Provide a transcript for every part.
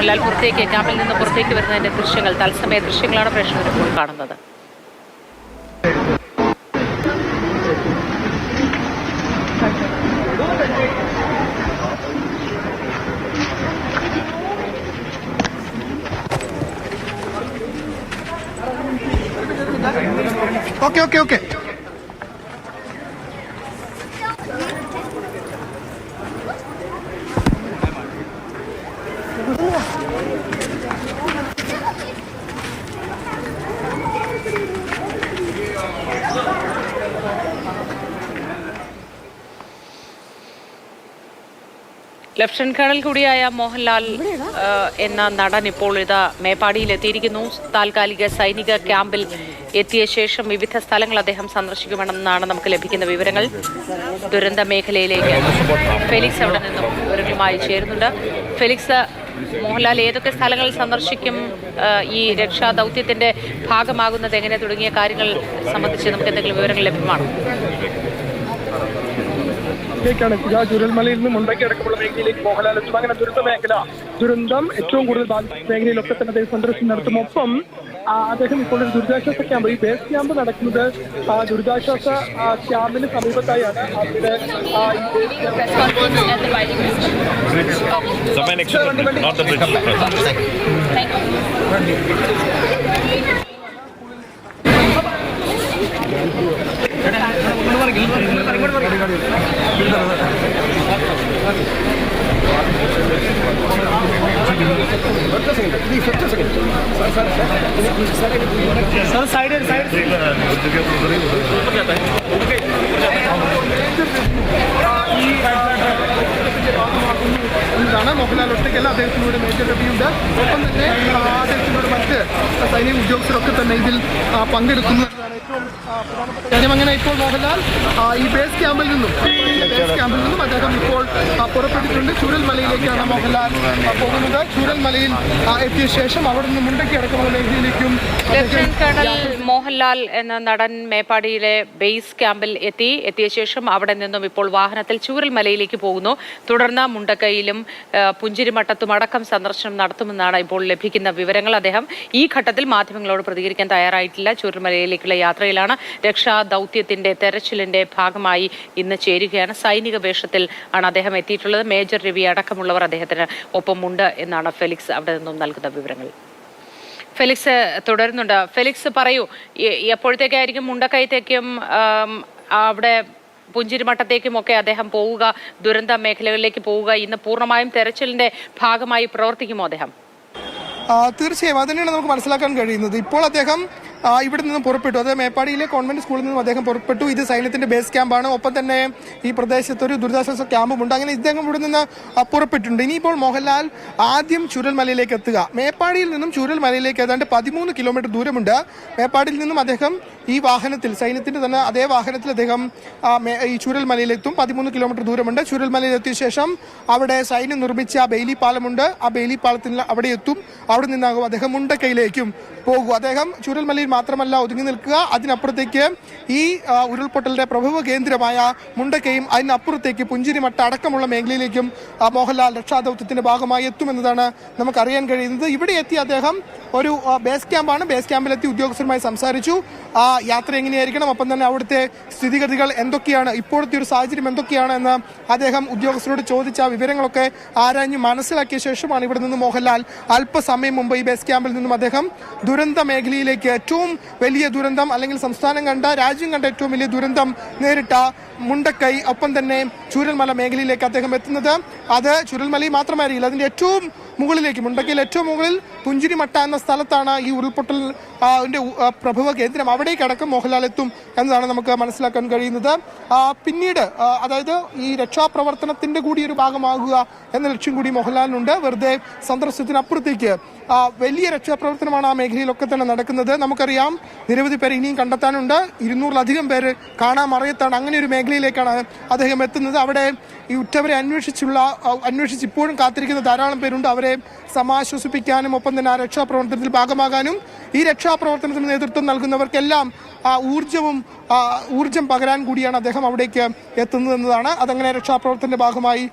മോഹൻലാൽ പുറത്തേക്ക് ക്യാമ്പിൽ നിന്ന് പുറത്തേക്ക് വരുന്നതിന്റെ ദൃശ്യങ്ങൾ, തത്സമയ ദൃശ്യങ്ങളാണ് പ്രേക്ഷകർ ഇപ്പോൾ കാണുന്നത്. Okay okay okay lieutenant colonel കൂടിയായ മോഹൻലാൽ എന്ന നടൻ ഇപ്പോൾ ഇതാ മേപ്പാടിയിൽ എത്തിയിരിക്കുന്നു. താൽക്കാലിക സൈനിക ക്യാമ്പിൽ എത്തിയ ശേഷം വിവിധ സ്ഥലങ്ങൾ അദ്ദേഹം സന്ദർശിക്കുമെന്നാണ് നമുക്ക് ലഭിക്കുന്ന വിവരങ്ങൾ. ദുരന്ത മേഖലയിലേക്ക് ഫെലിക്സ് അവിടെ നിന്നും വിവരങ്ങളുമായി ചേരുന്നുണ്ട്. ഫെലിക്സ്, മോഹൻലാൽ ഏതൊക്കെ സ്ഥലങ്ങൾ സന്ദർശിക്കും, ഈ രക്ഷാ ദൗത്യത്തിന്റെ ഭാഗമാകുന്നത് എങ്ങനെ തുടങ്ങിയ കാര്യങ്ങൾ സംബന്ധിച്ച് നമുക്ക് എന്തെങ്കിലും വിവരങ്ങൾ ലഭ്യമാണോ? ചുരൽമലയിൽ നിന്ന് മുണ്ടയ്ക്ക് അടക്കമുള്ള മേഖലയിലേക്ക് മോഹൻലാൽ എത്തും. അങ്ങനെ ദുരന്തം ഏറ്റവും കൂടുതൽ ബാധിച്ച മേഖലയിലൊക്കെ തന്നെ അദ്ദേഹം സന്ദർശനം നടത്തും. ഒപ്പം അദ്ദേഹം ഇപ്പോൾ ഒരു ദുരിതാശ്വാസ ക്യാമ്പ്, ഈ ബേസ് ക്യാമ്പ് നടക്കുന്നത് ദുരിതാശ്വാസ ക്യാമ്പിന് സമീപത്തായാണ്. सर साइड ഇതാണ് മോഹൻലാൽ ഒറ്റയ്ക്കല്ല, അദ്ദേഹത്തിനോട് മേജർ രവിയുണ്ട്. ഒപ്പം തന്നെ അദ്ദേഹത്തിനോട് മറ്റ് സൈനിക ഉദ്യോഗസ്ഥരൊക്കെ തന്നെ ഇതിൽ പങ്കെടുക്കുന്നു എന്നതാണ് ഏറ്റവും പ്രധാനപ്പെട്ട കാര്യം. അങ്ങനെ ഇപ്പോൾ മോഹൻലാൽ ഈ ബേസ് ക്യാമ്പിൽ നിന്നും അദ്ദേഹം ഇപ്പോൾ പുറപ്പെട്ടിട്ടുണ്ട്. ചൂരൽമലയിലേക്കാണ് മോഹൻലാൽ പോകുന്നത്. ചൂരൽമലയിൽ എത്തിയ ശേഷം അവിടെ നിന്ന് മുണ്ടയ്ക്ക് അടക്കമുള്ള മേഖലയിലേക്കും ലഫ്റ്റനന്റ് കേണൽ മോഹൻലാൽ എന്ന നടൻ മേപ്പാടിയിലെ ബേസ് ക്യാമ്പിൽ എത്തിയ ശേഷം അവിടെ നിന്നും ഇപ്പോൾ വാഹനത്തിൽ ചൂരൽമലയിലേക്ക് പോകുന്നു. തുടർന്ന് മുണ്ടക്കയിലും പുഞ്ചിരിമട്ടത്തും അടക്കം സന്ദർശനം നടത്തുമെന്നാണ് ഇപ്പോൾ ലഭിക്കുന്ന വിവരങ്ങൾ. അദ്ദേഹം ഈ ഘട്ടത്തിൽ മാധ്യമങ്ങളോട് പ്രതികരിക്കാൻ തയ്യാറായിട്ടില്ല. ചൂരൽമലയിലേക്കുള്ള യാത്രയിലാണ്. രക്ഷാ ദൗത്യത്തിന്റെ തെരച്ചിലിന്റെ ഭാഗമായി ഇന്ന് ചേരുകയാണ്. സൈനിക വേഷത്തിൽ ആണ് അദ്ദേഹം എത്തിയിട്ടുള്ളത്. മേജർ രവി അടക്കമുള്ളവർ അദ്ദേഹത്തിന് ഒപ്പമുണ്ട് എന്നാണ് ഫെലിക്സ് അവിടെ നിന്നും നൽകുന്ന വിവരങ്ങൾ. ഫെലിക്സ് തുടരുന്നുണ്ട്. ഫെലിക്സ് പറയൂ, എപ്പോഴത്തേക്കായിരിക്കും മുണ്ടക്കയത്തേക്കും അവിടെ പുഞ്ചിരിമട്ടത്തേക്കും ഒക്കെ അദ്ദേഹം പോവുക, ദുരന്ത മേഖലകളിലേക്ക് പോവുക? ഇന്ന് പൂർണ്ണമായും തെരച്ചിലിന്റെ ഭാഗമായി പ്രവർത്തിക്കുമോ അദ്ദേഹം? തീർച്ചയായും അത് തന്നെയാണ് നമുക്ക് മനസ്സിലാക്കാൻ കഴിയുന്നത്. ഇപ്പോൾ അദ്ദേഹം ഇവിടെ നിന്നും പുറപ്പെട്ടു. അത് മേപ്പാടിയിലെ കോൺവെന്റ് സ്കൂളിൽ നിന്നും അദ്ദേഹം പുറപ്പെട്ടു. ഇത് സൈന്യത്തിന്റെ ബേസ് ക്യാമ്പാണ്. ഒപ്പം തന്നെ ഈ പ്രദേശത്ത് ഒരു ദുരിതാശ്വാസ ക്യാമ്പുമുണ്ട്. അങ്ങനെ ഇദ്ദേഹം ഇവിടെ നിന്ന് പുറപ്പെട്ടിട്ടുണ്ട്. ഇനിയിപ്പോൾ മോഹൻലാൽ ആദ്യം ചൂരൽമലയിലേക്ക് എത്തുക. മേപ്പാടിയിൽ നിന്നും ചൂരൽമലയിലേക്ക് ഏതാണ്ട് 13 കിലോമീറ്റർ ദൂരമുണ്ട്. മേപ്പാടിയിൽ നിന്നും അദ്ദേഹം ഈ വാഹനത്തിൽ, സൈന്യത്തിന്റെ തന്നെ അതേ വാഹനത്തിൽ അദ്ദേഹം ഈ ചൂരൽമലയിലെത്തും. 13 കിലോമീറ്റർ ദൂരമുണ്ട്. ചൂരൽമലയിലെത്തിയ ശേഷം അവിടെ സൈന്യം നിർമ്മിച്ച ബെയിലി പാലമുണ്ട്. ആ ബെയിലി പാലത്തിൽ അവിടെ എത്തും. അവിടെ നിന്നാകും അദ്ദേഹം മുണ്ടക്കയിലേക്കും പോകും. അദ്ദേഹം ചൂരൽമലയിൽ മാത്രമല്ല ഒതുങ്ങി നിൽക്കുക, അതിനപ്പുറത്തേക്ക് ഈ ഉരുൾപൊട്ടലിന്റെ പ്രഭവ കേന്ദ്രമായ മുണ്ടക്കയും അതിനപ്പുറത്തേക്ക് പുഞ്ചിരിമട്ട അടക്കമുള്ള മേഖലയിലേക്കും മോഹൻലാൽ രക്ഷാദൗത്യത്തിന്റെ ഭാഗമായി എത്തുമെന്നതാണ് നമുക്കറിയാൻ കഴിയുന്നത്. ഇവിടെ എത്തി അദ്ദേഹം ഒരു ബേസ് ക്യാമ്പാണ്. ബേസ് ക്യാമ്പിലെത്തി ഉദ്യോഗസ്ഥരുമായി സംസാരിച്ചു. യാത്ര എങ്ങനെയായിരിക്കണം, ഒപ്പം തന്നെ അവിടുത്തെ സ്ഥിതിഗതികൾ എന്തൊക്കെയാണ്, ഇപ്പോഴത്തെ ഒരു സാഹചര്യം എന്തൊക്കെയാണ് എന്ന് അദ്ദേഹം ഉദ്യോഗസ്ഥരോട് ചോദിച്ച വിവരങ്ങളൊക്കെ ആരാഞ്ഞ് മനസ്സിലാക്കിയ ശേഷമാണ് ഇവിടെ നിന്ന് മോഹൻലാൽ അല്പസമയം മുമ്പ് ഈ ബേസ് ക്യാമ്പിൽ നിന്നും അദ്ദേഹം ദുരന്ത മേഖലയിലേക്ക്, ഏറ്റവും വലിയ ദുരന്തം അല്ലെങ്കിൽ സംസ്ഥാനം കണ്ട, രാജ്യം കണ്ട ഏറ്റവും വലിയ ദുരന്തം നേരിട്ട മുണ്ടക്കൈ, ഒപ്പം തന്നെ ചൂരൽമല മേഖലയിലേക്ക് അദ്ദേഹം എത്തുന്നത്. അത് ചൂരൽമലയിൽ മാത്രമായിരിക്കില്ല, അതിന്റെ ഏറ്റവും മുകളിലേക്ക്, മുണ്ടക്കയിൽ ഏറ്റവും മുകളിൽ പുഞ്ചിരിമട്ട എന്ന സ്ഥലത്താണ് ഈ ഉരുൾപൊട്ടൽ പ്രഭവ കേന്ദ്രം. അവിടേക്ക് അടക്കം മോഹൻലാൽ എത്തും എന്നതാണ് നമുക്ക് മനസ്സിലാക്കാൻ കഴിയുന്നത്. പിന്നീട് അതായത് ഈ രക്ഷാപ്രവർത്തനത്തിന്റെ കൂടി ഒരു ഭാഗമാകുക എന്ന ലക്ഷ്യം കൂടി മോഹൻലാലിനുണ്ട്. വെറുതെ സന്ദർശനത്തിനപ്പുറത്തേക്ക് വലിയ രക്ഷാപ്രവർത്തനമാണ് ആ മേഖലയിലൊക്കെ തന്നെ നടക്കുന്നത്. നമുക്കറിയാം, നിരവധി പേരെ ഇനിയും കണ്ടെത്താനുണ്ട്. 200-ലധികം പേര് കാണാമറയത്താണ്. അങ്ങനെ ഒരു മേഖലയിലേക്കാണ് അദ്ദേഹം എത്തുന്നത്. അവിടെ ഈ ഉറ്റവരെ അന്വേഷിച്ച് ഇപ്പോഴും കാത്തിരിക്കുന്ന ധാരാളം പേരുണ്ട്. അവരെ സമാശ്വസിപ്പിക്കാനും ഒപ്പം തന്നെ ആ രക്ഷാപ്രവർത്തനത്തിൽ ഭാഗമാകാനും ഈ രക്ഷാപ്രവർത്തനത്തിന് നേതൃത്വം നൽകുന്നവർക്കെല്ലാം ഊർജം പകരാൻ കൂടിയാണ് അദ്ദേഹം അവിടേക്ക് എത്തുന്നതെന്നതാണ്. അതങ്ങനെ രക്ഷാപ്രവർത്തനത്തിന്റെ ഭാഗമായി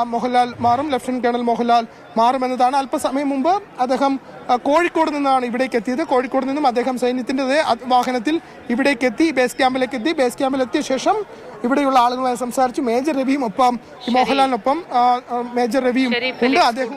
മോഹൻലാൽ മാറും, ലഫ്റ്റനന്റ് കേണൽ മോഹൻലാൽ മാറുമെന്നതാണ്. അല്പസമയം മുമ്പ് അദ്ദേഹം കോഴിക്കോട് നിന്നാണ് ഇവിടേക്ക് എത്തിയത്. കോഴിക്കോട് നിന്നും അദ്ദേഹം സൈന്യത്തിന്റെ വാഹനത്തിൽ ഇവിടേക്ക് എത്തി, ബേസ് ക്യാമ്പിലേക്ക് എത്തി. ബേസ് ക്യാമ്പിൽ എത്തിയ ശേഷം ഇവിടെയുള്ള ആളുകളുമായി സംസാരിച്ചു. മേജർ രവിയും ഒപ്പം മോഹൻലാലിനൊപ്പം മേജർ രവിയും ഉണ്ട്. അദ്ദേഹം